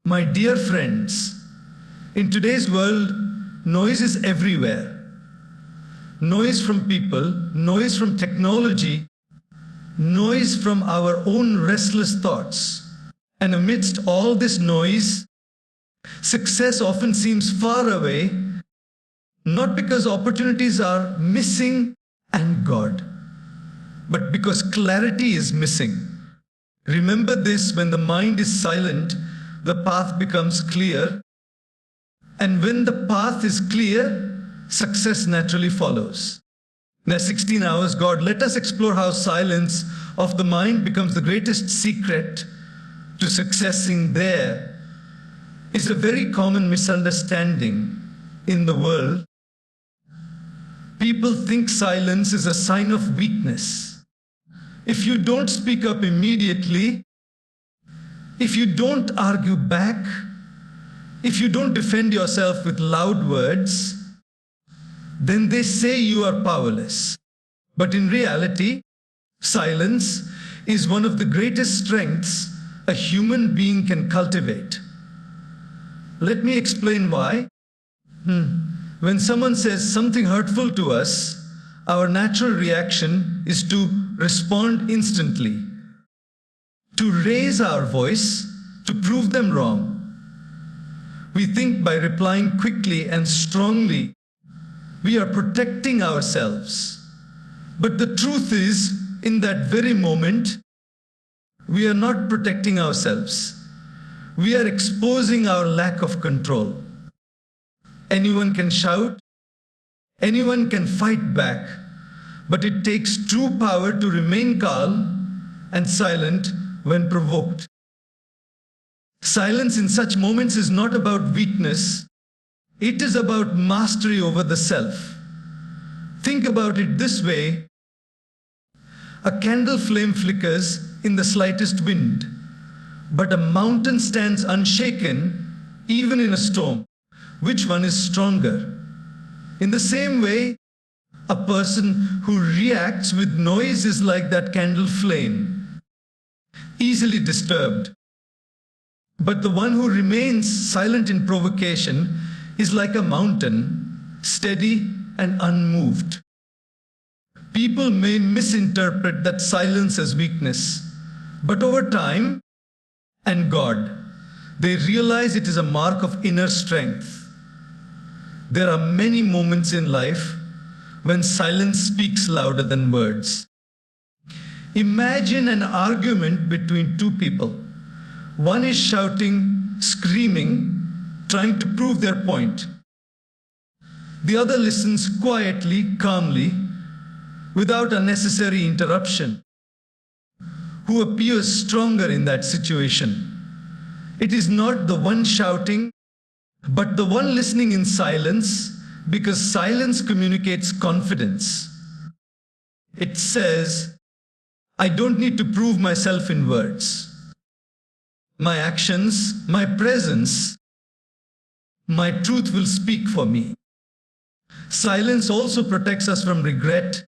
My dear friends, in today's world, noise is everywhere. Noise from people, noise from technology, noise from our own restless thoughts. And amidst all this noise, success often seems far away, not because opportunities are missing and God, but because clarity is missing. Remember this: when the mind is silent, the path becomes clear. And when the path is clear, success naturally follows. In our 16 hours, God, let us explore how silence of the mind becomes the greatest secret to successing. There is a very common misunderstanding in the world. People think silence is a sign of weakness. If you don't speak up immediately, if you don't argue back, if you don't defend yourself with loud words, then they say you are powerless. But in reality, silence is one of the greatest strengths a human being can cultivate. Let me explain why. When someone says something hurtful to us, our natural reaction is to respond instantly, to raise our voice, to prove them wrong. We think by replying quickly and strongly, we are protecting ourselves. But the truth is, in that very moment, we are not protecting ourselves. We are exposing our lack of control. Anyone can shout, anyone can fight back, but it takes true power to remain calm and silent when provoked. Silence in such moments is not about weakness, it is about mastery over the self. Think about it this way: a candle flame flickers in the slightest wind, but a mountain stands unshaken even in a storm. Which one is stronger? In the same way, a person who reacts with noise is like that candle flame, easily disturbed. But the one who remains silent in provocation is like a mountain, steady and unmoved. People may misinterpret that silence as weakness, but over time and God, they realize it is a mark of inner strength. There are many moments in life when silence speaks louder than words. Imagine an argument between two people. One is shouting, screaming, trying to prove their point. The other listens quietly, calmly, without unnecessary interruption. Who appears stronger in that situation? It is not the one shouting, but the one listening in silence, because silence communicates confidence. It says, I don't need to prove myself in words. My actions, my presence, my truth will speak for me. Silence also protects us from regret.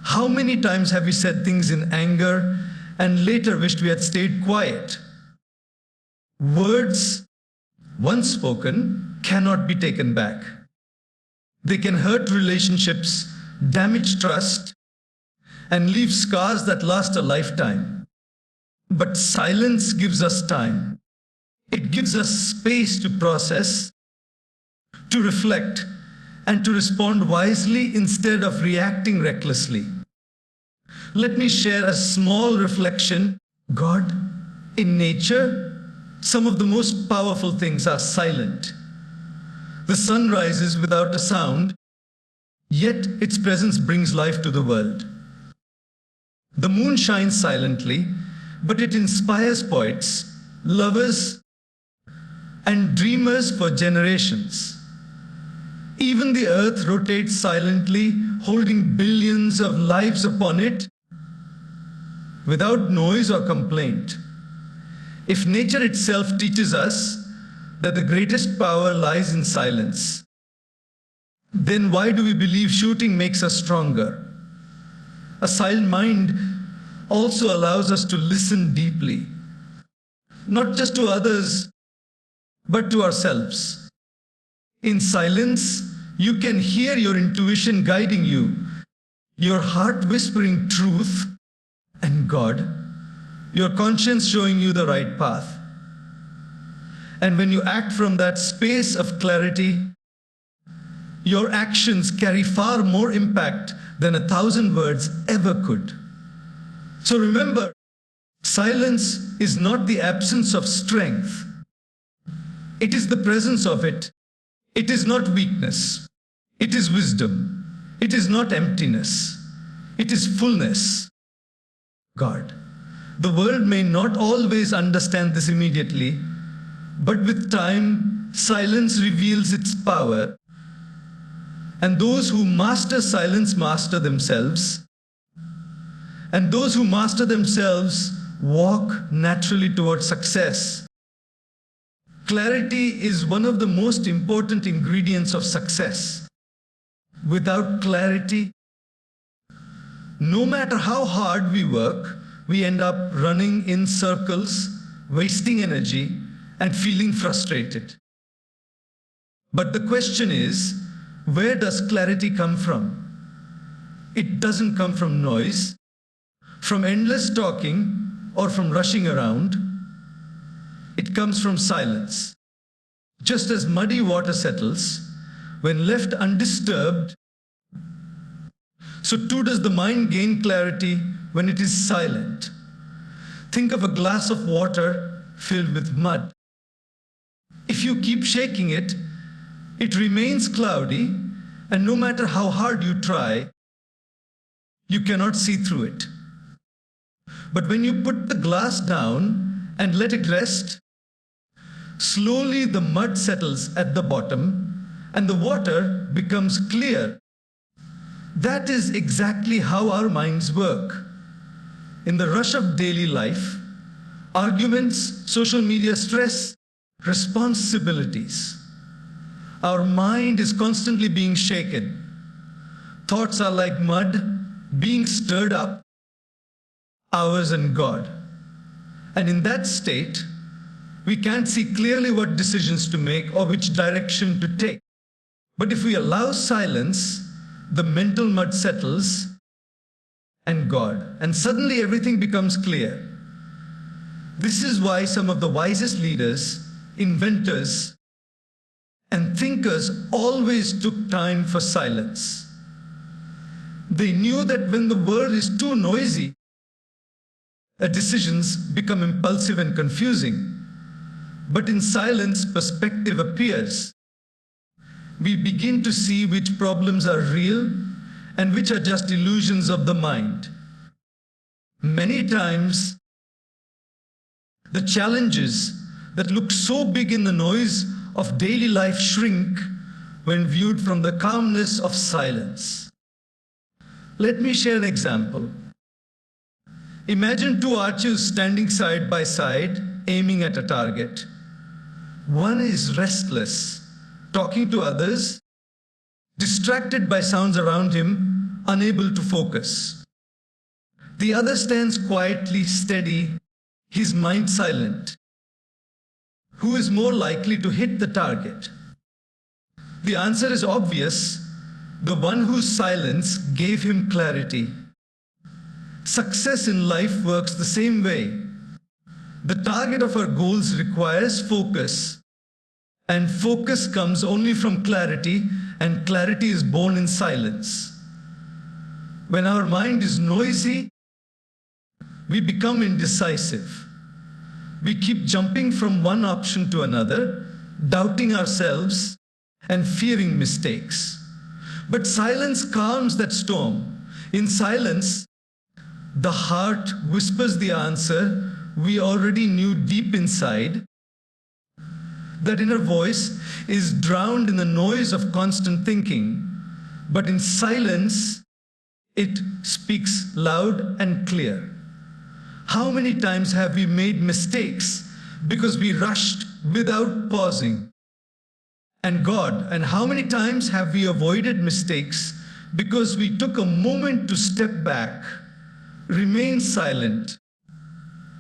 How many times have we said things in anger and later wished we had stayed quiet? Words, once spoken, cannot be taken back. They can hurt relationships, damage trust, and leave scars that last a lifetime. But silence gives us time. It gives us space to process, to reflect, and to respond wisely instead of reacting recklessly. Let me share a small reflection. God, in nature, some of the most powerful things are silent. The sun rises without a sound, yet its presence brings life to the world. The moon shines silently, but it inspires poets, lovers, and dreamers for generations. Even the earth rotates silently, holding billions of lives upon it, without noise or complaint. If nature itself teaches us that the greatest power lies in silence, then why do we believe shooting makes us stronger? A silent mind also allows us to listen deeply. not just to others, but to ourselves. In silence, you can hear your intuition guiding you, your heart whispering truth, and God, your conscience showing you the right path. And when you act from that space of clarity, your actions carry far more impact than 1,000 words ever could. So remember, silence is not the absence of strength. It is the presence of it. It is not weakness. It is wisdom. It is not emptiness. It is fullness. God. The world may not always understand this immediately, but with time, silence reveals its power. And those who master silence master themselves. And those who master themselves walk naturally towards success. Clarity is one of the most important ingredients of success. Without clarity, no matter how hard we work, we end up running in circles, wasting energy, and feeling frustrated. But the question is, where does clarity come from? It doesn't come from noise, from endless talking, or from rushing around. It comes from silence. Just as muddy water settles, when left undisturbed, so too does the mind gain clarity when it is silent. Think of a glass of water filled with mud. If you keep shaking it, it remains cloudy, and no matter how hard you try, you cannot see through it. But when you put the glass down and let it rest, slowly the mud settles at the bottom and the water becomes clear. That is exactly how our minds work. In the rush of daily life, arguments, social media stress, responsibilities, our mind is constantly being shaken. Thoughts are like mud being stirred up, ours and God. And in that state, we can't see clearly what decisions to make or which direction to take. But if we allow silence, the mental mud settles and God, and suddenly everything becomes clear. This is why some of the wisest leaders, inventors, and thinkers always took time for silence. They knew that when the world is too noisy, decisions become impulsive and confusing. But in silence, perspective appears. We begin to see which problems are real and which are just illusions of the mind. Many times, the challenges that look so big in the noise of daily life shrink when viewed from the calmness of silence. Let me share an example. Imagine two archers standing side by side, aiming at a target. One is restless, talking to others, distracted by sounds around him, unable to focus. The other stands quietly, steady, his mind silent. Who is more likely to hit the target? The answer is obvious. The one whose silence gave him clarity. Success in life works the same way. The target of our goals requires focus, and focus comes only from clarity, and clarity is born in silence. When our mind is noisy, we become indecisive. We keep jumping from one option to another, doubting ourselves and fearing mistakes. But silence calms that storm. In silence, the heart whispers the answer we already knew deep inside. That inner voice is drowned in the noise of constant thinking, but in silence, it speaks loud and clear. How many times have we made mistakes because we rushed without pausing? And God, and how many times have we avoided mistakes because we took a moment to step back, remain silent,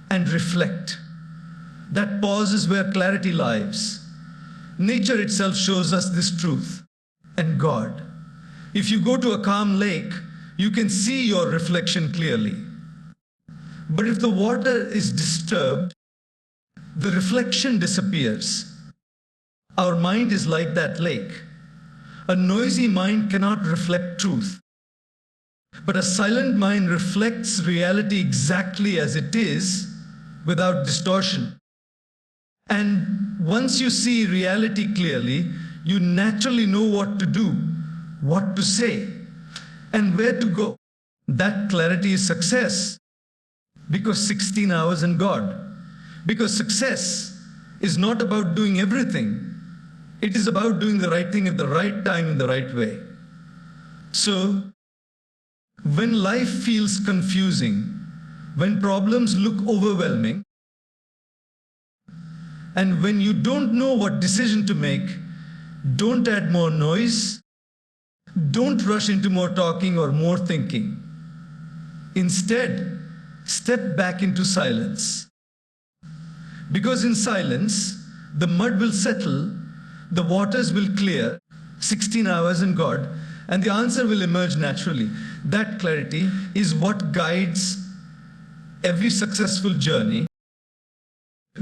and reflect? That pause is where clarity lies. Nature itself shows us this truth. And God. If you go to a calm lake, you can see your reflection clearly. But if the water is disturbed, the reflection disappears. Our mind is like that lake. A noisy mind cannot reflect truth. But a silent mind reflects reality exactly as it is, without distortion. And once you see reality clearly, you naturally know what to do, what to say, and where to go. That clarity is success. Because 16 hours in God. Because success is not about doing everything. It is about doing the right thing at the right time in the right way. So, when life feels confusing, when problems look overwhelming, and when you don't know what decision to make, don't add more noise, don't rush into more talking or more thinking. Instead, step back into silence. Because in silence, the mud will settle, the waters will clear, 16 hours in God, and the answer will emerge naturally. That clarity is what guides every successful journey.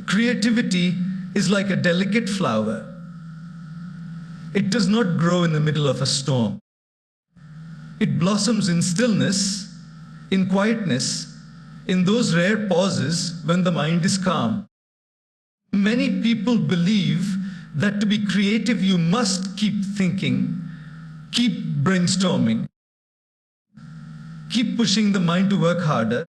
Creativity is like a delicate flower. It does not grow in the middle of a storm. It blossoms in stillness, in quietness, in those rare pauses when the mind is calm. Many people believe that to be creative you must keep thinking, keep brainstorming, keep pushing the mind to work harder.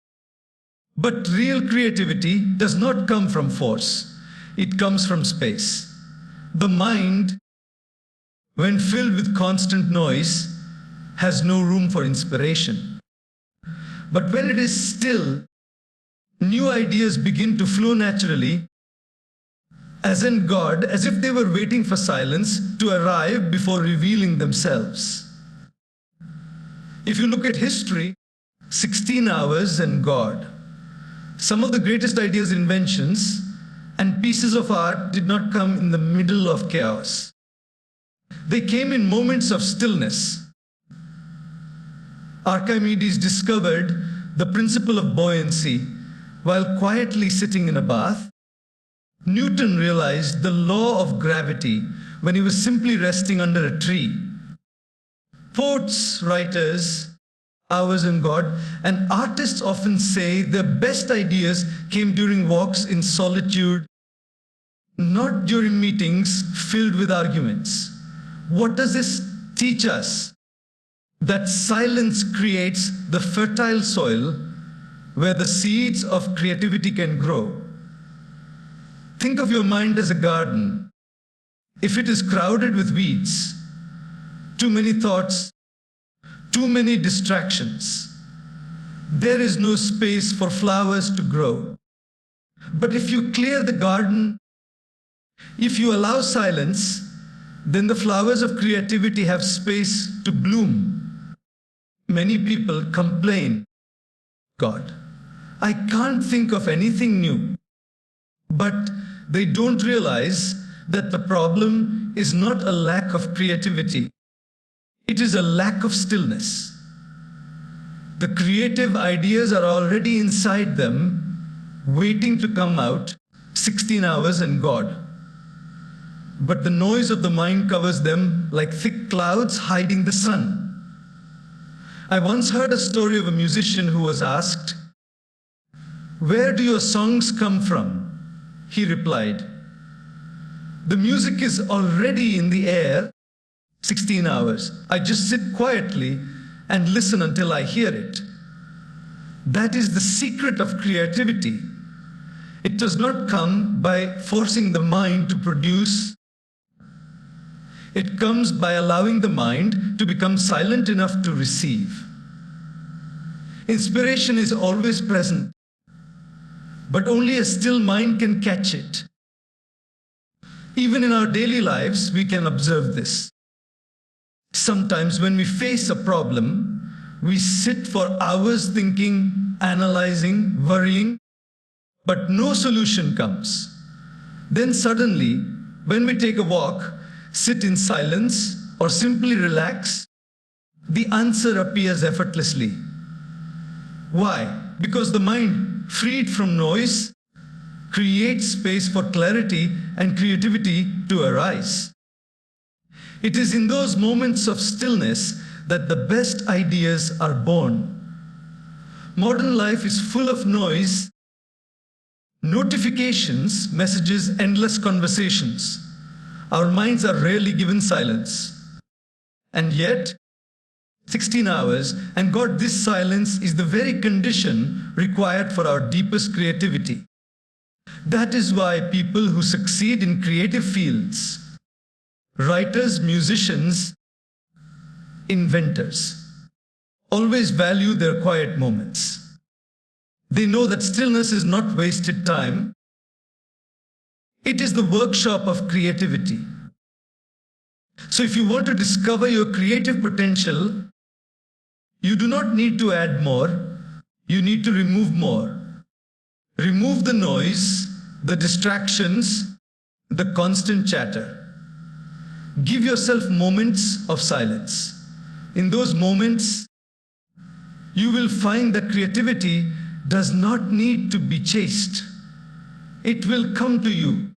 But real creativity does not come from force. It comes from space. The mind, when filled with constant noise, has no room for inspiration. But when it is still, new ideas begin to flow naturally, as in God, as if they were waiting for silence to arrive before revealing themselves. If you look at history, 16 hours and God. Some of the greatest ideas, inventions, and pieces of art did not come in the middle of chaos. They came in moments of stillness. Archimedes discovered the principle of buoyancy while quietly sitting in a bath. Newton realized the law of gravity when he was simply resting under a tree. Poets, writers, hours in God, and artists often say their best ideas came during walks in solitude, not during meetings filled with arguments. What does this teach us? That silence creates the fertile soil where the seeds of creativity can grow. Think of your mind as a garden. If it is crowded with weeds, too many thoughts, too many distractions, there is no space for flowers to grow. But if you clear the garden, if you allow silence, then the flowers of creativity have space to bloom. Many people complain, God, I can't think of anything new. But they don't realize that the problem is not a lack of creativity. It is a lack of stillness. The creative ideas are already inside them, waiting to come out, 16 hours in God. But the noise of the mind covers them like thick clouds hiding the sun. I once heard a story of a musician who was asked, "Where do your songs come from?" He replied, "The music is already in the air, 16 hours. I just sit quietly and listen until I hear it." That is the secret of creativity. It does not come by forcing the mind to produce. It comes by allowing the mind to become silent enough to receive. Inspiration is always present, but only a still mind can catch it. Even in our daily lives, we can observe this. Sometimes when we face a problem, we sit for hours thinking, analyzing, worrying, but no solution comes. Then suddenly, when we take a walk, sit in silence, or simply relax, the answer appears effortlessly. Why? Because the mind, freed from noise, creates space for clarity and creativity to arise. It is in those moments of stillness that the best ideas are born. Modern life is full of noise, notifications, messages, endless conversations. Our minds are rarely given silence. And yet, 16 hours, and God, this silence is the very condition required for our deepest creativity. That is why people who succeed in creative fields, writers, musicians, inventors, always value their quiet moments. They know that stillness is not wasted time. It is the workshop of creativity. So if you want to discover your creative potential, you do not need to add more, you need to remove more. Remove the noise, the distractions, the constant chatter. Give yourself moments of silence. In those moments, you will find that creativity does not need to be chased. It will come to you.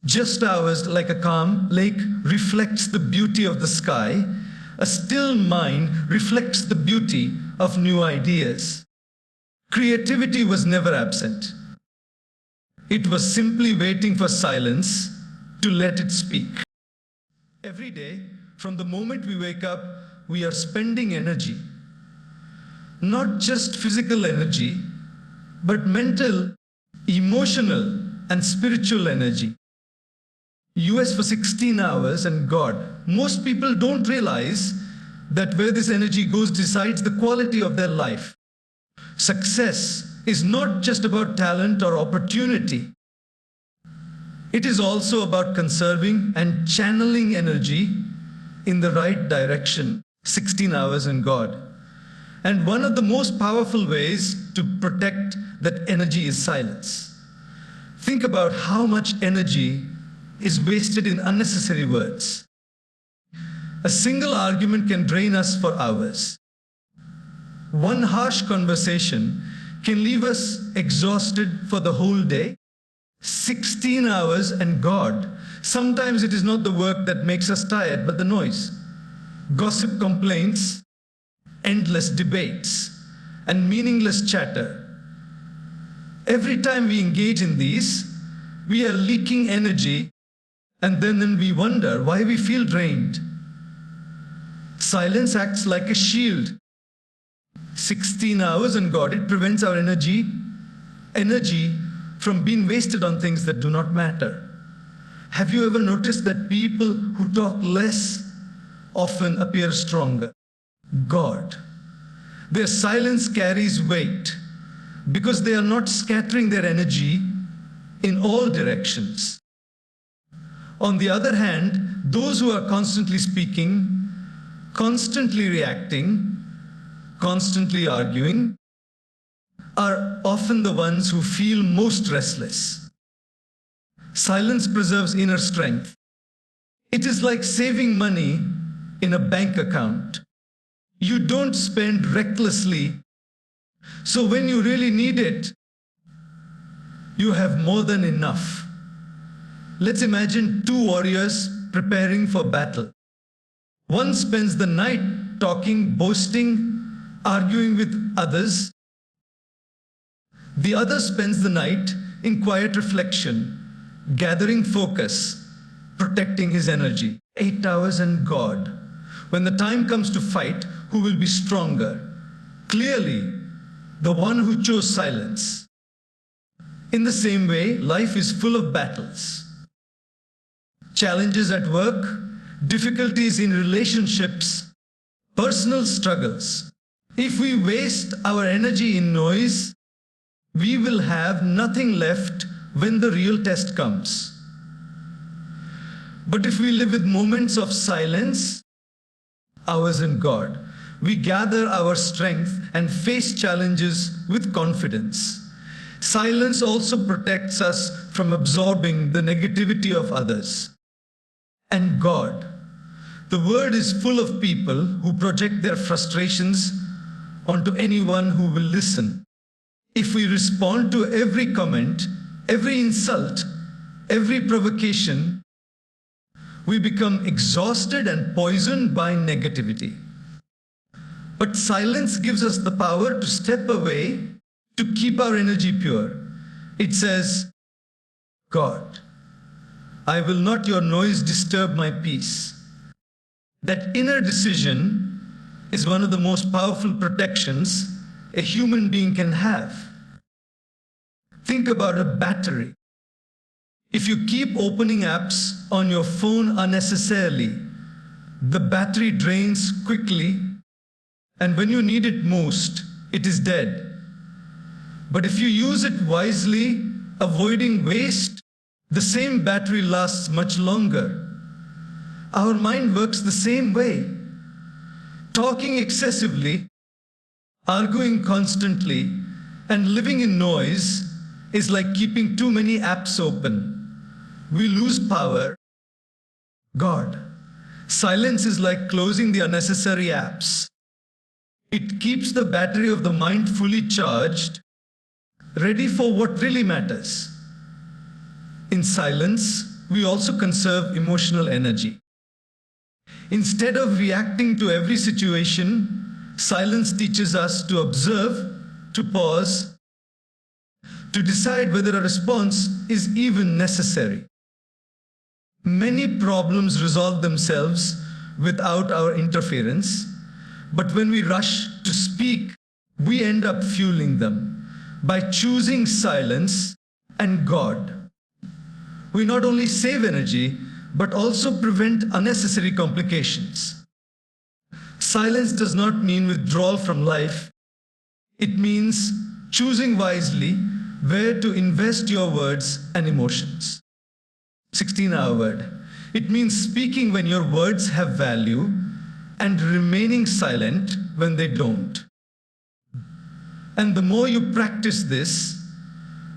Just hours like a calm lake reflects the beauty of the sky, a still mind reflects the beauty of new ideas. Creativity was never absent. It was simply waiting for silence to let it speak. Every day, from the moment we wake up, we are spending energy. Not just physical energy, but mental, emotional, and spiritual energy. US for 16 hours and God. Most people don't realize that where this energy goes decides the quality of their life. Success is not just about talent or opportunity. It is also about conserving and channeling energy in the right direction. 16 hours in God. And one of the most powerful ways to protect that energy is silence. Think about how much energy is wasted in unnecessary words. A single argument can drain us for hours. One harsh conversation can leave us exhausted for the whole day. 16 hours and God. Sometimes it is not the work that makes us tired, but the noise. Gossip, complaints, endless debates, and meaningless chatter. Every time we engage in these, we are leaking energy, and then we wonder why we feel drained. Silence acts like a shield. 16 hours and God, it prevents our energy from being wasted on things that do not matter. Have you ever noticed that people who talk less often appear stronger? God. Their silence carries weight because they are not scattering their energy in all directions. On the other hand, those who are constantly speaking, constantly reacting, constantly arguing, are often the ones who feel most restless. Silence preserves inner strength. It is like saving money in a bank account. You don't spend recklessly, so when you really need it, you have more than enough. Let's imagine two warriors preparing for battle. One spends the night talking, boasting, arguing with others. The other spends the night in quiet reflection, gathering focus, protecting his energy. 8 hours and God. When the time comes to fight, who will be stronger? Clearly, the one who chose silence. In the same way, life is full of battles. Challenges at work, difficulties in relationships, personal struggles. If we waste our energy in noise, we will have nothing left when the real test comes. But if we live with moments of silence, hours in God, we gather our strength and face challenges with confidence. Silence also protects us from absorbing the negativity of others. And God. The world is full of people who project their frustrations onto anyone who will listen. If we respond to every comment, every insult, every provocation, we become exhausted and poisoned by negativity. But silence gives us the power to step away, to keep our energy pure. It says, God, I will not your noise disturb my peace. That inner decision is one of the most powerful protections a human being can have. Think about a battery. If you keep opening apps on your phone unnecessarily, the battery drains quickly, and when you need it most, it is dead. But if you use it wisely, avoiding waste, the same battery lasts much longer. Our mind works the same way. Talking excessively, arguing constantly, and living in noise is like keeping too many apps open. We lose power. God. Silence is like closing the unnecessary apps. It keeps the battery of the mind fully charged, ready for what really matters. In silence, we also conserve emotional energy. Instead of reacting to every situation, silence teaches us to observe, to pause, to decide whether a response is even necessary. Many problems resolve themselves without our interference, but when we rush to speak, we end up fueling them. By choosing silence and God, we not only save energy, but also prevent unnecessary complications. Silence does not mean withdrawal from life. It means choosing wisely where to invest your words and emotions. 16-hour word. It means speaking when your words have value and remaining silent when they don't. And the more you practice this,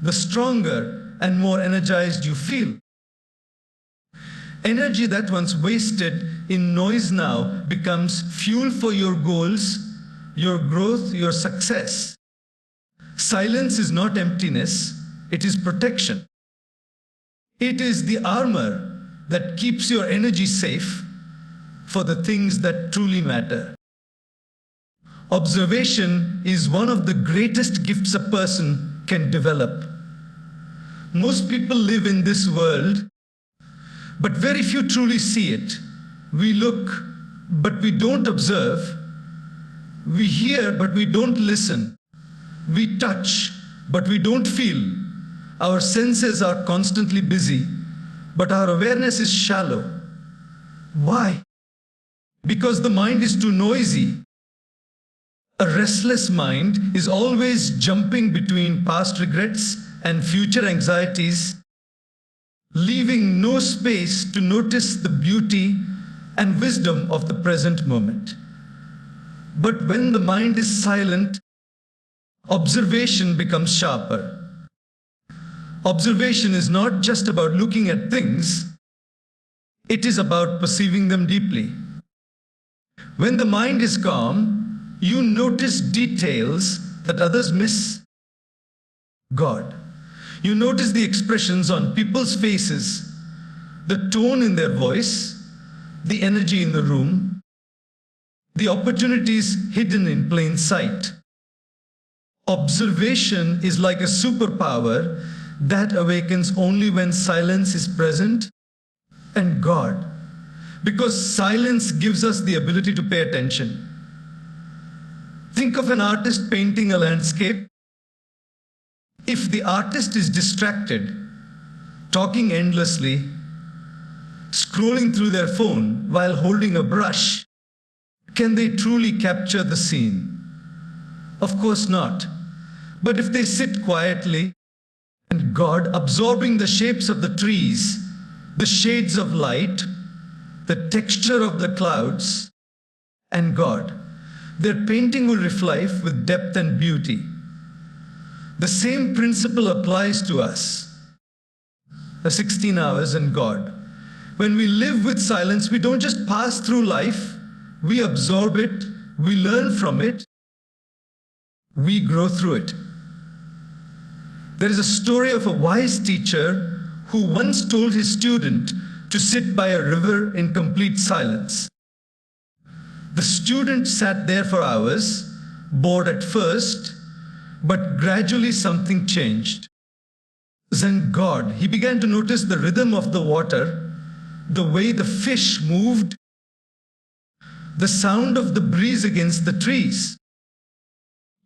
the stronger and more energized you feel. Energy that once wasted in noise now becomes fuel for your goals, your growth, your success. Silence is not emptiness, it is protection. It is the armor that keeps your energy safe for the things that truly matter. Observation is one of the greatest gifts a person can develop. Most people live in this world, but very few truly see it. We look, but we don't observe. We hear, but we don't listen. We touch, but we don't feel. Our senses are constantly busy, but our awareness is shallow. Why? Because the mind is too noisy. A restless mind is always jumping between past regrets and future anxieties, leaving no space to notice the beauty and wisdom of the present moment. But when the mind is silent, observation becomes sharper. Observation is not just about looking at things, it is about perceiving them deeply. When the mind is calm, you notice details that others miss. God. You notice the expressions on people's faces, the tone in their voice, the energy in the room, the opportunities hidden in plain sight. Observation is like a superpower that awakens only when silence is present and God. Because silence gives us the ability to pay attention. Think of an artist painting a landscape. If the artist is distracted, talking endlessly, scrolling through their phone while holding a brush, can they truly capture the scene? Of course not. But if they sit quietly, and God absorbing the shapes of the trees, the shades of light, the texture of the clouds, and God, their painting will reflect with depth and beauty. The same principle applies to us. The 16 hours and God. When we live with silence, we don't just pass through life, we absorb it, we learn from it, we grow through it. There is a story of a wise teacher who once told his student to sit by a river in complete silence. The student sat there for hours, bored at first, but gradually something changed. Then God, he began to notice the rhythm of the water, the way the fish moved, the sound of the breeze against the trees.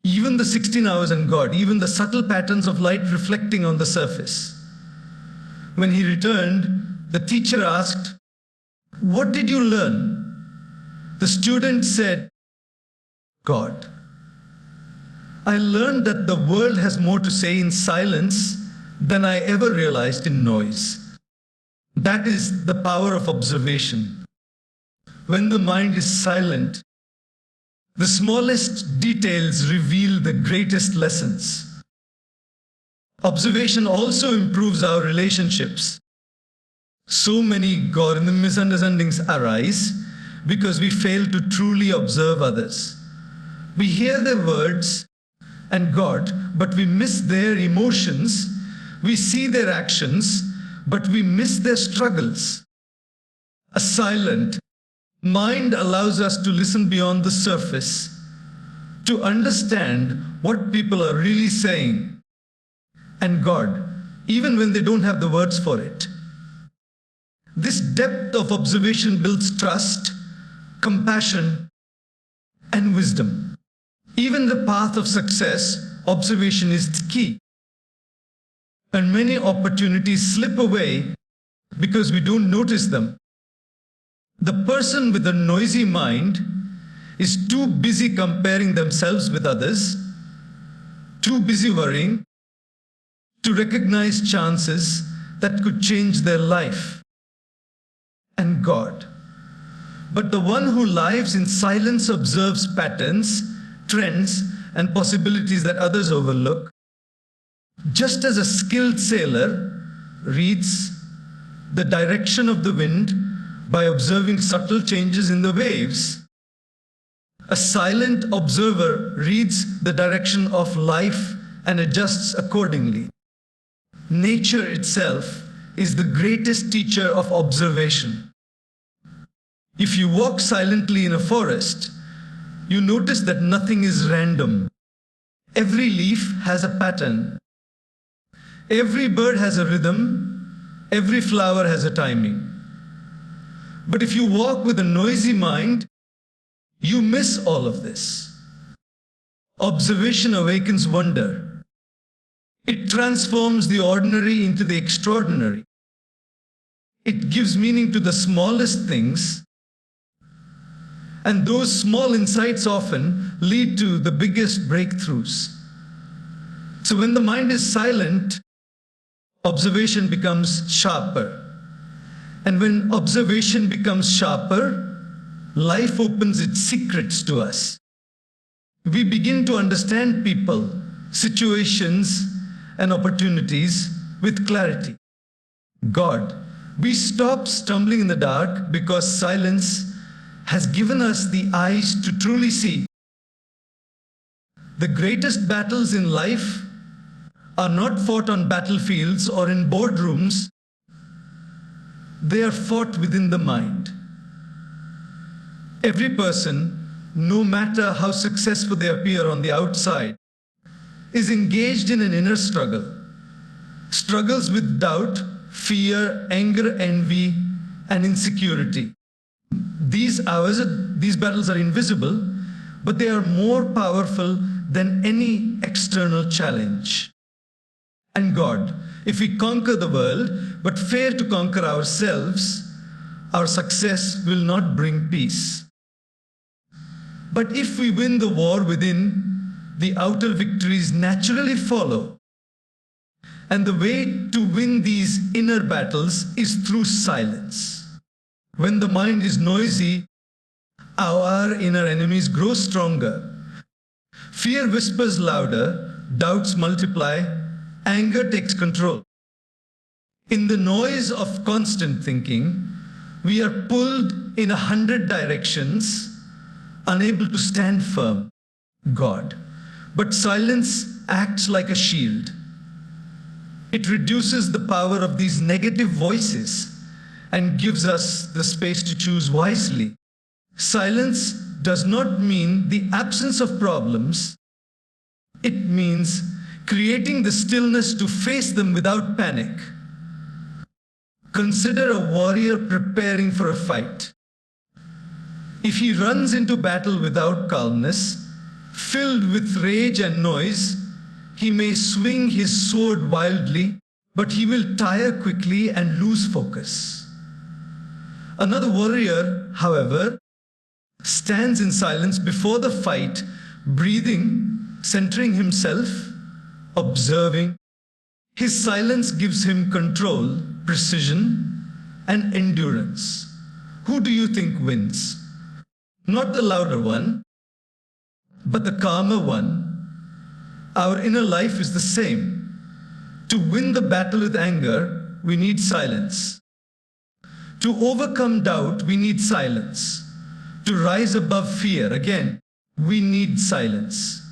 Even the 16 hours and God, even the subtle patterns of light reflecting on the surface. When he returned, the teacher asked, "What did you learn?" The student said, "God. I learned that the world has more to say in silence than I ever realized in noise." That is the power of observation. When the mind is silent, the smallest details reveal the greatest lessons. Observation also improves our relationships. So many GAUR and the misunderstandings arise because we fail to truly observe others. We hear their words and God, but we miss their emotions. We see their actions, but we miss their struggles. A silent mind allows us to listen beyond the surface, to understand what people are really saying. And God, even when they don't have the words for it. This depth of observation builds trust, compassion, and wisdom. Even the path of success, observation is key. And many opportunities slip away because we don't notice them. The person with a noisy mind is too busy comparing themselves with others, too busy worrying, to recognize chances that could change their life. And God. But the one who lives in silence observes patterns, trends, and possibilities that others overlook. Just as a skilled sailor reads the direction of the wind by observing subtle changes in the waves, a silent observer reads the direction of life and adjusts accordingly. Nature itself is the greatest teacher of observation. If you walk silently in a forest, you notice that nothing is random. Every leaf has a pattern. Every bird has a rhythm. Every flower has a timing. But if you walk with a noisy mind, you miss all of this. Observation awakens wonder. It transforms the ordinary into the extraordinary. It gives meaning to the smallest things, and those small insights often lead to the biggest breakthroughs. So when the mind is silent, observation becomes sharper. And when observation becomes sharper, life opens its secrets to us. We begin to understand people, situations, and opportunities with clarity. God, we stop stumbling in the dark because silence has given us the eyes to truly see. The greatest battles in life are not fought on battlefields or in boardrooms. They are fought within the mind. Every person, no matter how successful they appear on the outside, is engaged in an inner struggle. Struggles with doubt, fear, anger, envy, and insecurity. These battles are invisible, but they are more powerful than any external challenge. And God, if we conquer the world, but fail to conquer ourselves, our success will not bring peace. But if we win the war within, the outer victories naturally follow. And the way to win these inner battles is through silence. When the mind is noisy, our inner enemies grow stronger. Fear whispers louder, doubts multiply, anger takes control. In the noise of constant thinking, we are pulled in 100 directions, unable to stand firm. God. But silence acts like a shield. It reduces the power of these negative voices and gives us the space to choose wisely. Silence does not mean the absence of problems. It means creating the stillness to face them without panic. Consider a warrior preparing for a fight. If he runs into battle without calmness, filled with rage and noise, he may swing his sword wildly, but he will tire quickly and lose focus. Another warrior, however, stands in silence before the fight, breathing, centering himself, observing. His silence gives him control, precision, and endurance. Who do you think wins? Not the louder one, but the calmer one. Our inner life is the same. To win the battle with anger, we need silence. To overcome doubt, we need silence. To rise above fear, again, we need silence.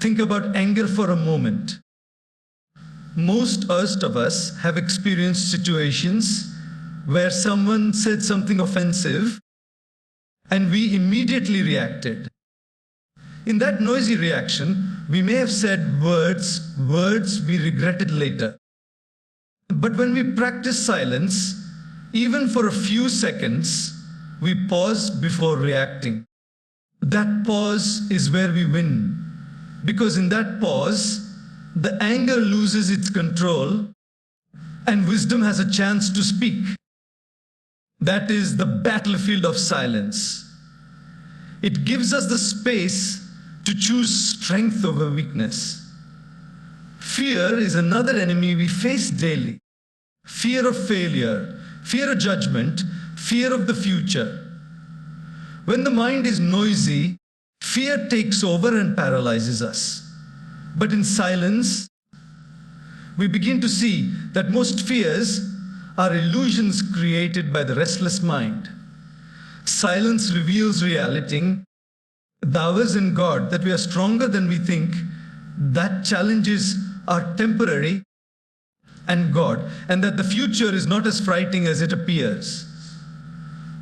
Think about anger for a moment. Most of us have experienced situations where someone said something offensive and we immediately reacted. In that noisy reaction, we may have said words we regretted later. But when we practice silence, even for a few seconds, we pause before reacting. That pause is where we win, because in that pause, the anger loses its control and wisdom has a chance to speak. That is the battlefield of silence. It gives us the space to choose strength over weakness. Fear is another enemy we face daily. Fear of failure, fear of judgment, fear of the future. When the mind is noisy, fear takes over and paralyzes us. But in silence, we begin to see that most fears are illusions created by the restless mind. Silence reveals reality, ours in God, that we are stronger than we think, that challenges are temporary, and God, and that the future is not as frightening as it appears.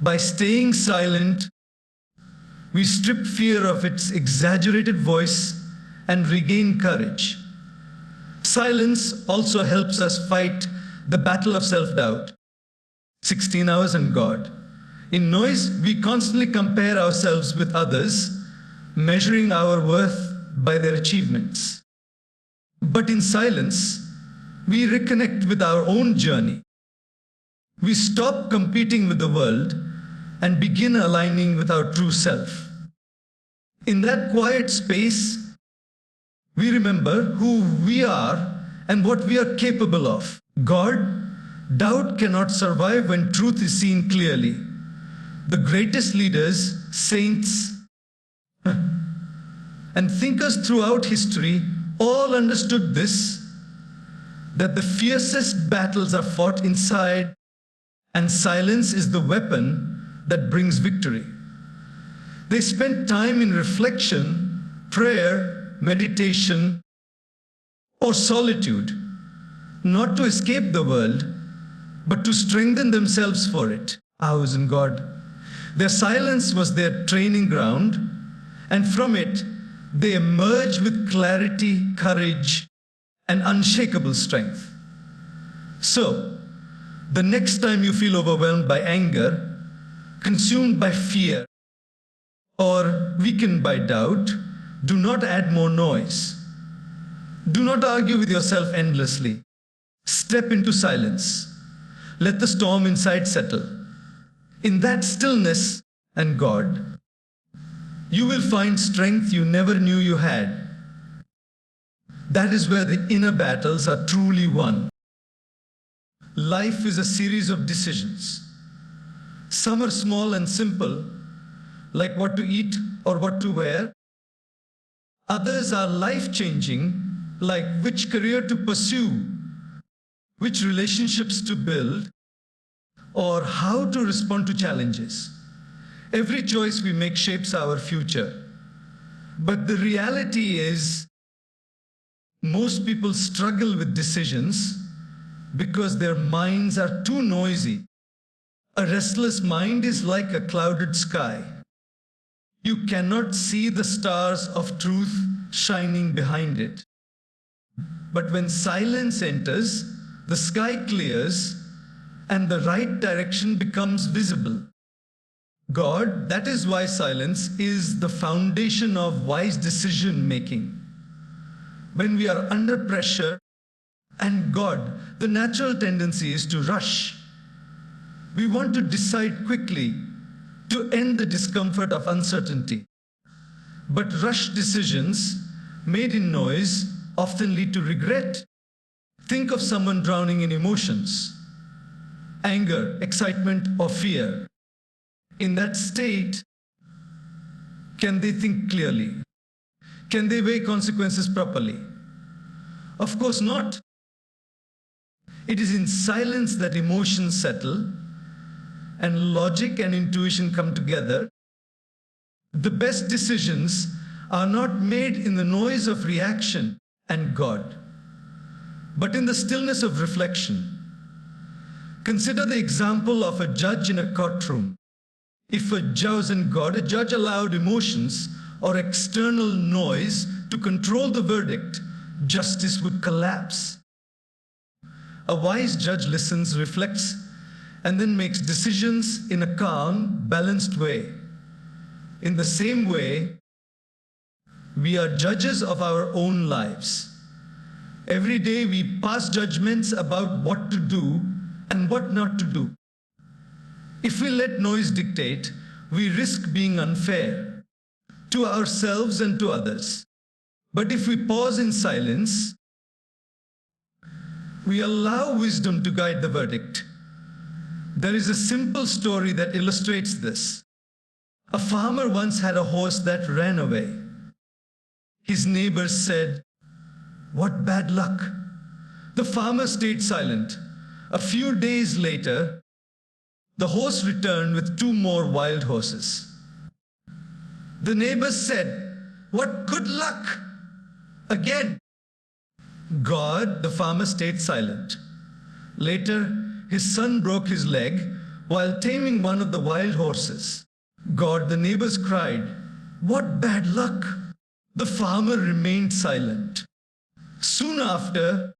By staying silent, we strip fear of its exaggerated voice and regain courage. Silence also helps us fight the battle of self-doubt. 16 hours in God. In noise, we constantly compare ourselves with others, measuring our worth by their achievements. But in silence, we reconnect with our own journey. We stop competing with the world and begin aligning with our true self. In that quiet space, we remember who we are and what we are capable of. God, doubt cannot survive when truth is seen clearly. The greatest leaders, saints, and thinkers throughout history all understood this, that the fiercest battles are fought inside, and silence is the weapon that brings victory. They spent time in reflection, prayer, meditation, or solitude, not to escape the world, but to strengthen themselves for it. Ours in God. Their silence was their training ground, and from it, they emerged with clarity, courage, and unshakable strength. So, the next time you feel overwhelmed by anger, consumed by fear, or weakened by doubt, do not add more noise. Do not argue with yourself endlessly. Step into silence. Let the storm inside settle. In that stillness and God, you will find strength you never knew you had. That is where the inner battles are truly won. Life is a series of decisions. Some are small and simple, like what to eat or what to wear. Others are life-changing, like which career to pursue, which relationships to build, or how to respond to challenges. Every choice we make shapes our future. But the reality is, most people struggle with decisions because their minds are too noisy. A restless mind is like a clouded sky. You cannot see the stars of truth shining behind it. But when silence enters, the sky clears and the right direction becomes visible. God, that is why silence is the foundation of wise decision making. When we are under pressure, and God, the natural tendency is to rush. We want to decide quickly to end the discomfort of uncertainty. But rushed decisions made in noise often lead to regret. Think of someone drowning in emotions, anger, excitement, or fear. In that state, can they think clearly? Can they weigh consequences properly? Of course not. It is in silence that emotions settle and logic and intuition come together. The best decisions are not made in the noise of reaction and God, but in the stillness of reflection. Consider the example of a judge in a courtroom. If a judge allowed emotions or external noise to control the verdict, justice would collapse. A wise judge listens, reflects, and then makes decisions in a calm, balanced way. In the same way, we are judges of our own lives. Every day we pass judgments about what to do and what not to do. If we let noise dictate, we risk being unfair to ourselves and to others. But if we pause in silence, we allow wisdom to guide the verdict. There is a simple story that illustrates this. A farmer once had a horse that ran away. His neighbors said, "What bad luck." The farmer stayed silent. A few days later, the horse returned with 2 more wild horses. The neighbors said, "What good luck!" Again. The farmer stayed silent. Later, his son broke his leg while taming one of the wild horses. The neighbors cried, "What bad luck!" The farmer remained silent. Soon after,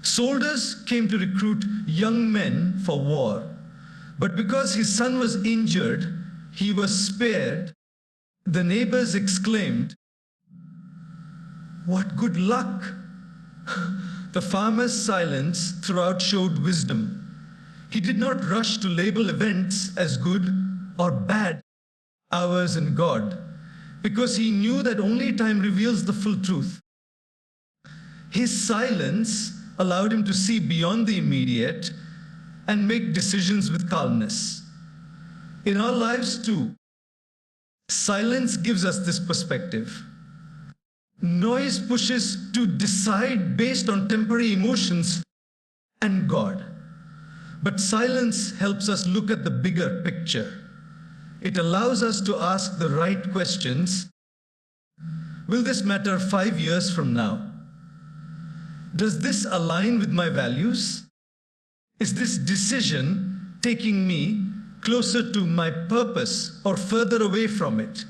soldiers came to recruit young men for war. But because his son was injured, he was spared. The neighbors exclaimed, "What good luck!" The farmer's silence throughout showed wisdom. He did not rush to label events as good or bad, ours and God, because he knew that only time reveals the full truth. His silence allowed him to see beyond the immediate and make decisions with calmness. In our lives too, silence gives us this perspective. Noise pushes to decide based on temporary emotions and God. But silence helps us look at the bigger picture. It allows us to ask the right questions. Will this matter 5 years from now? Does this align with my values? Is this decision taking me closer to my purpose or further away from it?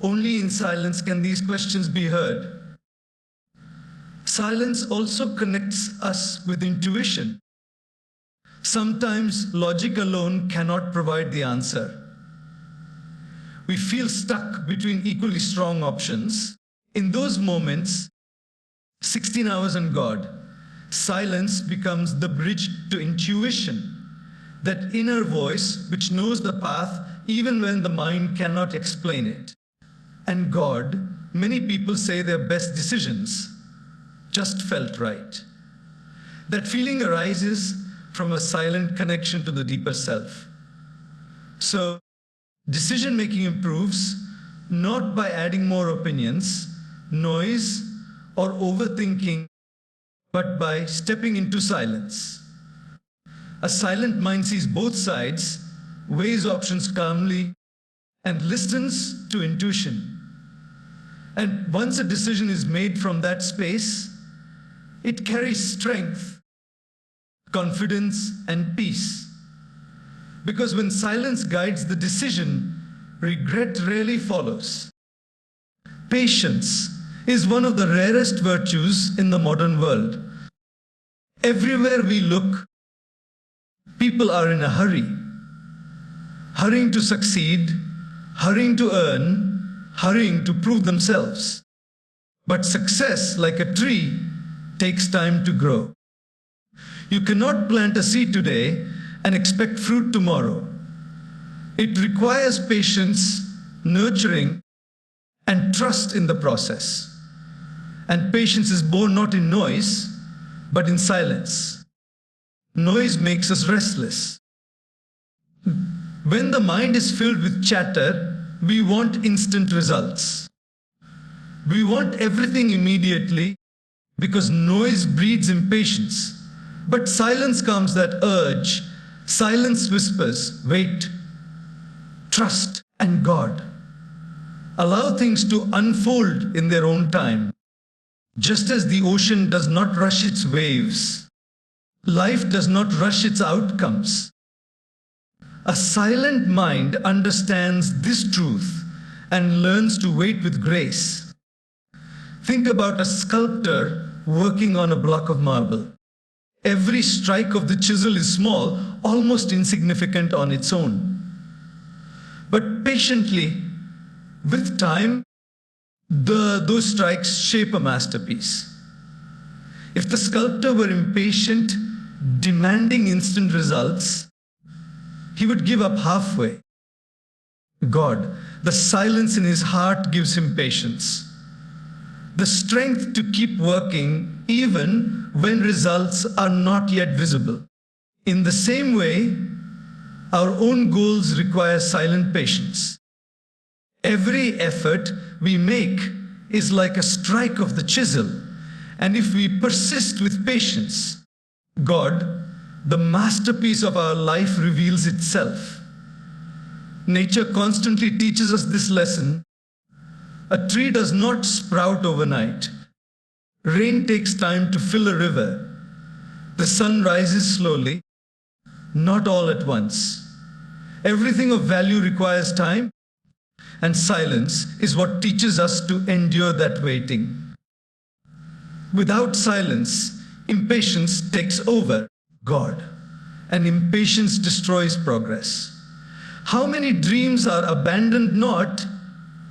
Only in silence can these questions be heard. Silence also connects us with intuition. Sometimes logic alone cannot provide the answer. We feel stuck between equally strong options. In those moments, 16 hours on God, silence becomes the bridge to intuition, that inner voice which knows the path even when the mind cannot explain it. And God, many people say their best decisions just felt right. That feeling arises from a silent connection to the deeper self. So, decision-making improves not by adding more opinions, noise, or overthinking, but by stepping into silence. A silent mind sees both sides, weighs options calmly, and listens to intuition. And once a decision is made from that space, it carries strength, confidence, and peace. Because when silence guides the decision, regret rarely follows. Patience is one of the rarest virtues in the modern world. Everywhere we look, people are in a hurry. Hurrying to succeed, hurrying to earn, hurrying to prove themselves. But success, like a tree, takes time to grow. You cannot plant a seed today and expect fruit tomorrow. It requires patience, nurturing, and trust in the process. And patience is born not in noise, but in silence. Noise makes us restless. When the mind is filled with chatter, we want instant results. We want everything immediately because noise breeds impatience. But silence calms that urge. Silence whispers, wait, trust, and God. Allow things to unfold in their own time. Just as the ocean does not rush its waves, life does not rush its outcomes. A silent mind understands this truth and learns to wait with grace. Think about a sculptor working on a block of marble. Every strike of the chisel is small, almost insignificant on its own. But patiently, with time, those strikes shape a masterpiece. If the sculptor were impatient, demanding instant results, he would give up halfway. God, the silence in his heart gives him patience. The strength to keep working even when results are not yet visible. In the same way, our own goals require silent patience. Every effort we make is like a strike of the chisel, and if we persist with patience, God, the masterpiece of our life, reveals itself. Nature constantly teaches us this lesson. A tree does not sprout overnight. Rain takes time to fill a river. The sun rises slowly, not all at once. Everything of value requires time, and silence is what teaches us to endure that waiting. Without silence, impatience takes over, God, and impatience destroys progress. How many dreams are abandoned not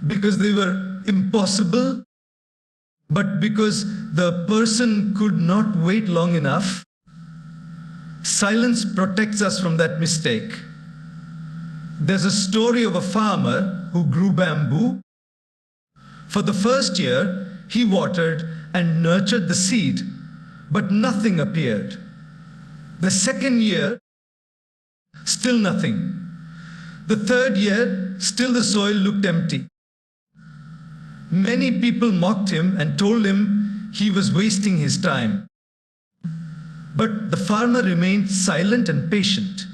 because they were impossible, but because the person could not wait long enough? Silence protects us from that mistake. There's a story of a farmer who grew bamboo. For the first year, he watered and nurtured the seed, but nothing appeared. The second year, still nothing. The third year, still the soil looked empty. Many people mocked him and told him he was wasting his time. But the farmer remained silent and patient.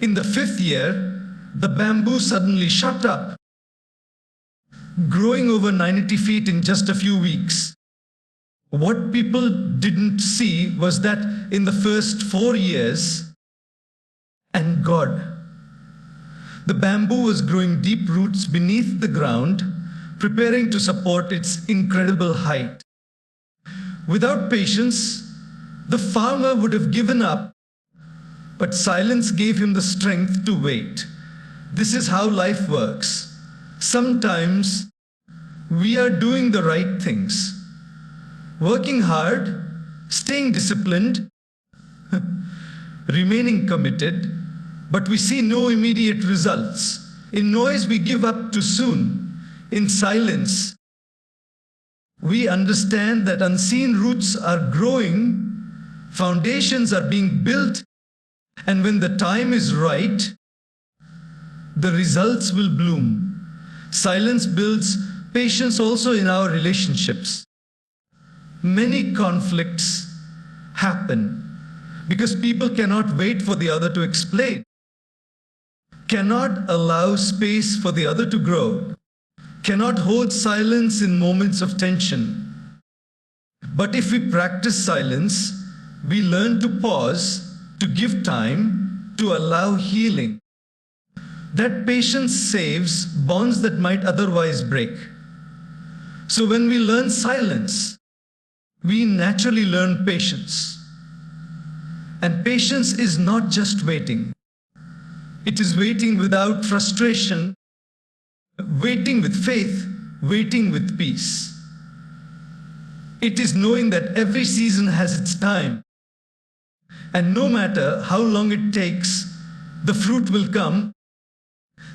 In the fifth year, the bamboo suddenly shot up, growing over 90 feet in just a few weeks. What people didn't see was that in the first 4 years, and God, the bamboo was growing deep roots beneath the ground, preparing to support its incredible height. Without patience, the farmer would have given up, but silence gave him the strength to wait. This is how life works. Sometimes we are doing the right things, working hard, staying disciplined, remaining committed, but we see no immediate results. In noise, we give up too soon. In silence, we understand that unseen roots are growing, foundations are being built, and when the time is right, the results will bloom. Silence builds patience also in our relationships. Many conflicts happen because people cannot wait for the other to explain, cannot allow space for the other to grow, cannot hold silence in moments of tension. But if we practice silence, we learn to pause, to give time, to allow healing. That patience saves bonds that might otherwise break. So when we learn silence, we naturally learn patience. And patience is not just waiting. It is waiting without frustration, waiting with faith, waiting with peace. It is knowing that every season has its time. And no matter how long it takes, the fruit will come.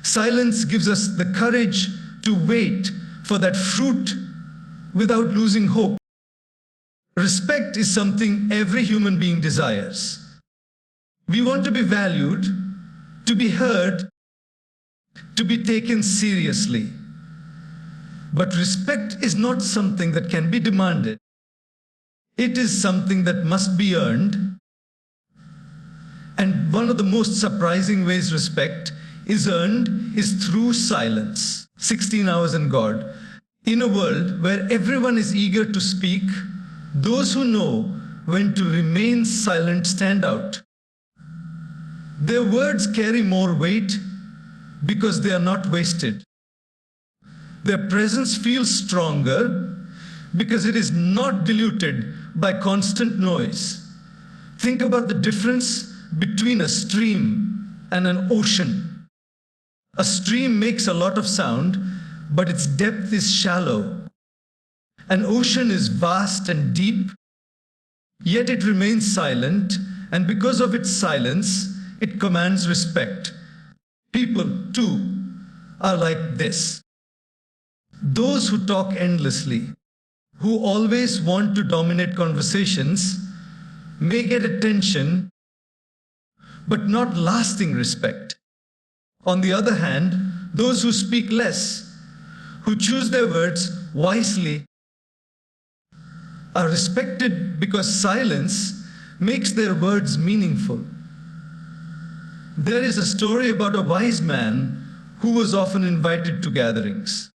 Silence gives us the courage to wait for that fruit without losing hope. Respect is something every human being desires. We want to be valued, to be heard, to be taken seriously. But respect is not something that can be demanded. It is something that must be earned. And one of the most surprising ways respect is earned is through silence. 16 hours in God. In a world where everyone is eager to speak, those who know when to remain silent stand out. Their words carry more weight because they are not wasted. Their presence feels stronger because it is not diluted by constant noise. Think about the difference between a stream and an ocean. A stream makes a lot of sound, but its depth is shallow. An ocean is vast and deep, yet it remains silent, and because of its silence, it commands respect. People, too, are like this. Those who talk endlessly, who always want to dominate conversations, may get attention, but not lasting respect. On the other hand, those who speak less, who choose their words wisely, are respected because silence makes their words meaningful. There is a story about a wise man who was often invited to gatherings.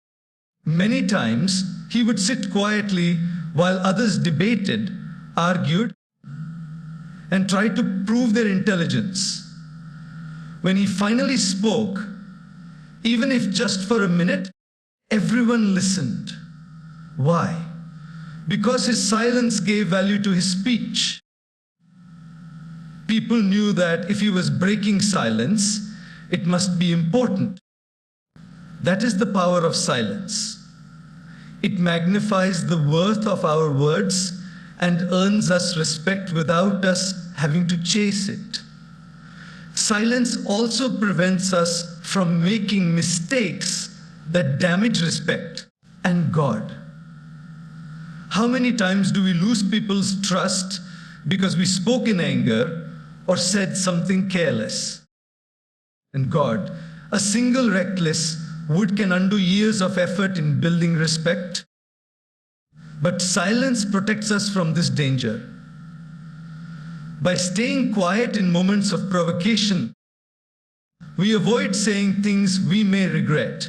Many times, he would sit quietly while others debated, argued, and tried to prove their intelligence. When he finally spoke, even if just for a minute, everyone listened. Why? Because his silence gave value to his speech. People knew that if he was breaking silence, it must be important. That is the power of silence. It magnifies the worth of our words and earns us respect without us having to chase it. Silence also prevents us from making mistakes that damage respect and God. How many times do we lose people's trust because we spoke in anger or said something careless? And God, a single reckless word can undo years of effort in building respect. But silence protects us from this danger. By staying quiet in moments of provocation, we avoid saying things we may regret.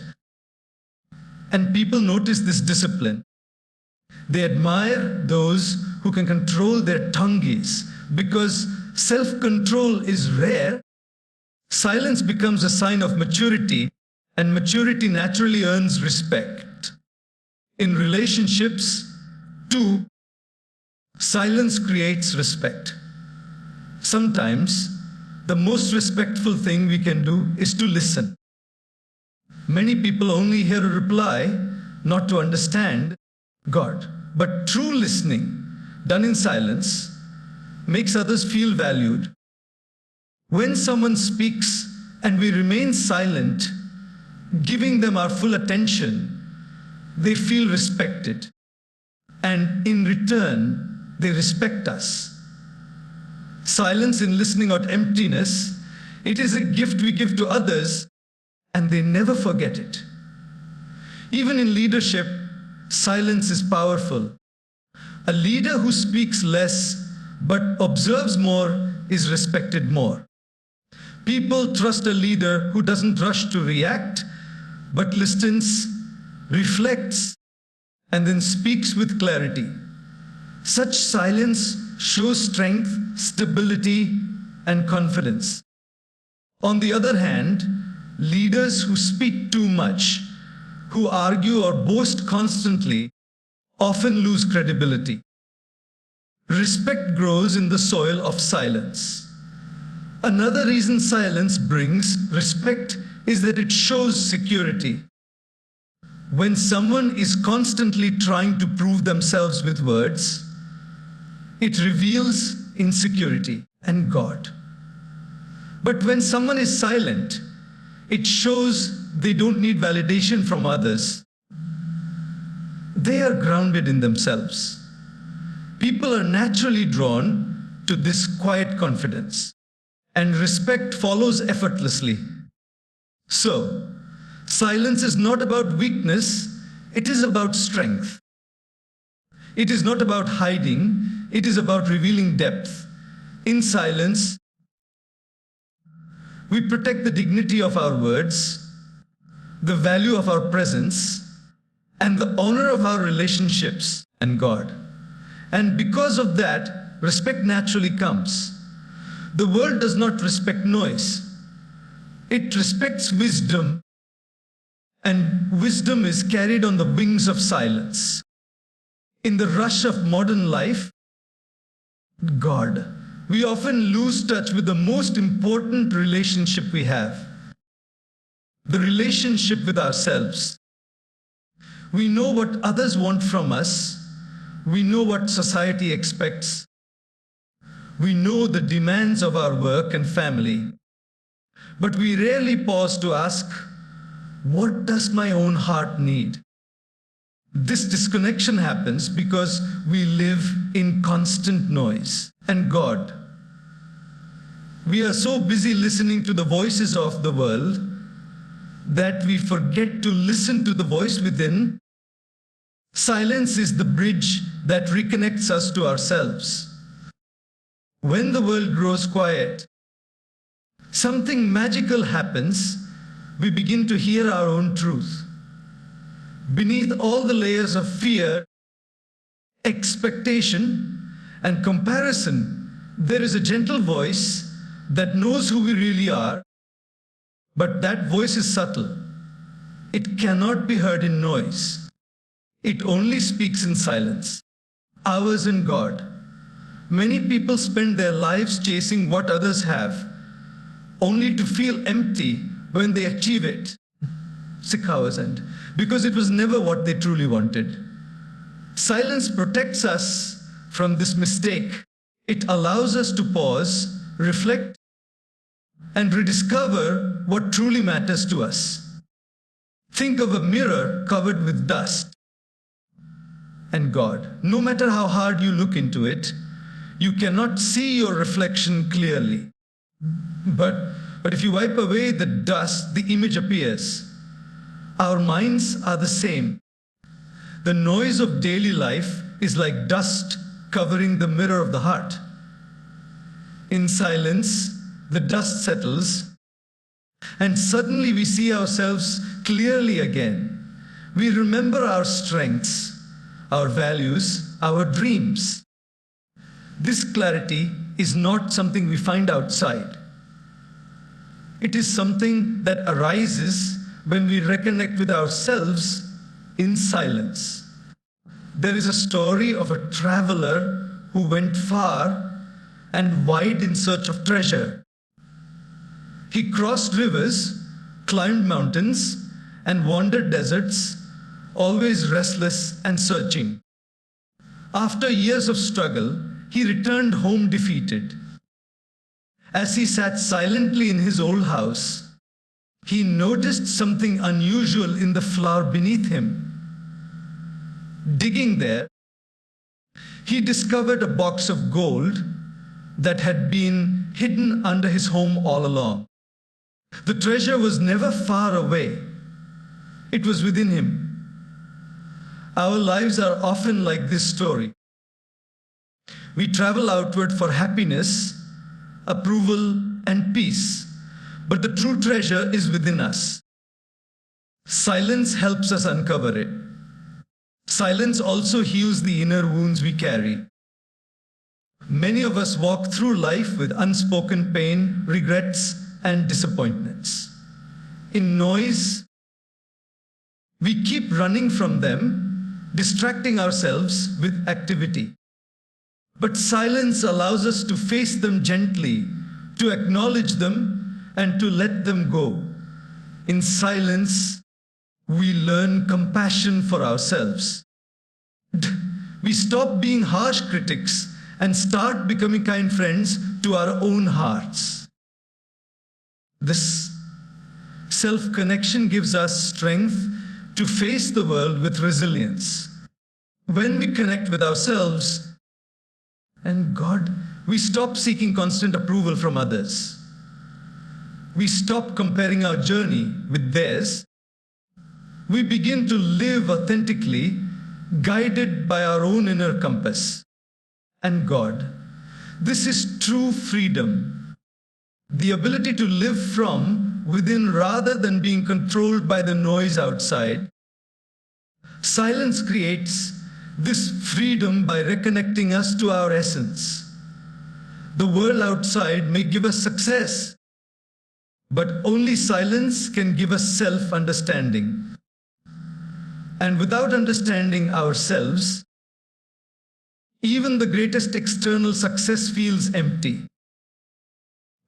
And people notice this discipline. They admire those who can control their tongues. Because self-control is rare, silence becomes a sign of maturity, and maturity naturally earns respect. In relationships, too, silence creates respect. Sometimes, the most respectful thing we can do is to listen. Many people only hear a reply, not to understand God. But true listening, done in silence, makes others feel valued. When someone speaks and we remain silent, giving them our full attention, they feel respected. And in return, they respect us. Silence in listening out emptiness, it is a gift we give to others, and they never forget it. Even in leadership, silence is powerful. A leader who speaks less but observes more is respected more. People trust a leader who doesn't rush to react, but listens, reflects, and then speaks with clarity. Such silence shows strength, stability, and confidence. On the other hand, leaders who speak too much, who argue or boast constantly, often lose credibility. Respect grows in the soil of silence. Another reason silence brings respect is that it shows security. When someone is constantly trying to prove themselves with words, it reveals insecurity and God. But when someone is silent, it shows they don't need validation from others. They are grounded in themselves. People are naturally drawn to this quiet confidence, and respect follows effortlessly. So, silence is not about weakness, it is about strength. It is not about hiding, it is about revealing depth. In silence, we protect the dignity of our words, the value of our presence, and the honor of our relationships and God. And because of that, respect naturally comes. The world does not respect noise. It respects wisdom, and wisdom is carried on the wings of silence. In the rush of modern life, God, we often lose touch with the most important relationship we have, the relationship with ourselves. We know what others want from us. We know what society expects. We know the demands of our work and family. But we rarely pause to ask, what does my own heart need? This disconnection happens because we live in constant noise. And God, we are so busy listening to the voices of the world that we forget to listen to the voice within. Silence is the bridge that reconnects us to ourselves. When the world grows quiet, something magical happens. We begin to hear our own truth. Beneath all the layers of fear, expectation, and comparison, there is a gentle voice that knows who we really are, but that voice is subtle. It cannot be heard in noise. It only speaks in silence. Ours in God. Many people spend their lives chasing what others have, only to feel empty when they achieve it. Sick hours end, because it was never what they truly wanted. Silence protects us from this mistake. It allows us to pause, reflect, and rediscover what truly matters to us. Think of a mirror covered with dust. And God, no matter how hard you look into it, you cannot see your reflection clearly. But if you wipe away the dust, the image appears. Our minds are the same. The noise of daily life is like dust covering the mirror of the heart. In silence, the dust settles, and suddenly we see ourselves clearly again. We remember our strengths, our values, our dreams. This clarity is not something we find outside. It is something that arises when we reconnect with ourselves in silence. There is a story of a traveler who went far and wide in search of treasure. He crossed rivers, climbed mountains, and wandered deserts, always restless and searching. After years of struggle, he returned home defeated. As he sat silently in his old house, he noticed something unusual in the floor beneath him. Digging there, he discovered a box of gold that had been hidden under his home all along. The treasure was never far away. It was within him. Our lives are often like this story. We travel outward for happiness, approval, and peace. But the true treasure is within us. Silence helps us uncover it. Silence also heals the inner wounds we carry. Many of us walk through life with unspoken pain, regrets, and disappointments. In noise, we keep running from them, distracting ourselves with activity. But silence allows us to face them gently, to acknowledge them, and to let them go. In silence, we learn compassion for ourselves. We stop being harsh critics and start becoming kind friends to our own hearts. This self-connection gives us strength to face the world with resilience. When we connect with ourselves and God, we stop seeking constant approval from others. We stop comparing our journey with theirs. We begin to live authentically, guided by our own inner compass and God. This is true freedom, the ability to live from within rather than being controlled by the noise outside. Silence creates this freedom by reconnecting us to our essence. The world outside may give us success, but only silence can give us self-understanding. And without understanding ourselves, even the greatest external success feels empty.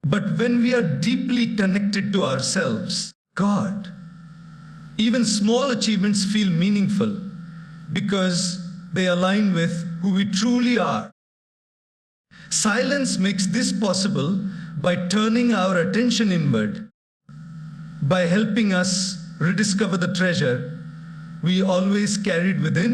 But when we are deeply connected to ourselves, God, even small achievements feel meaningful because they align with who we truly are. Silence makes this possible by turning our attention inward, by helping us rediscover the treasure we always carried within.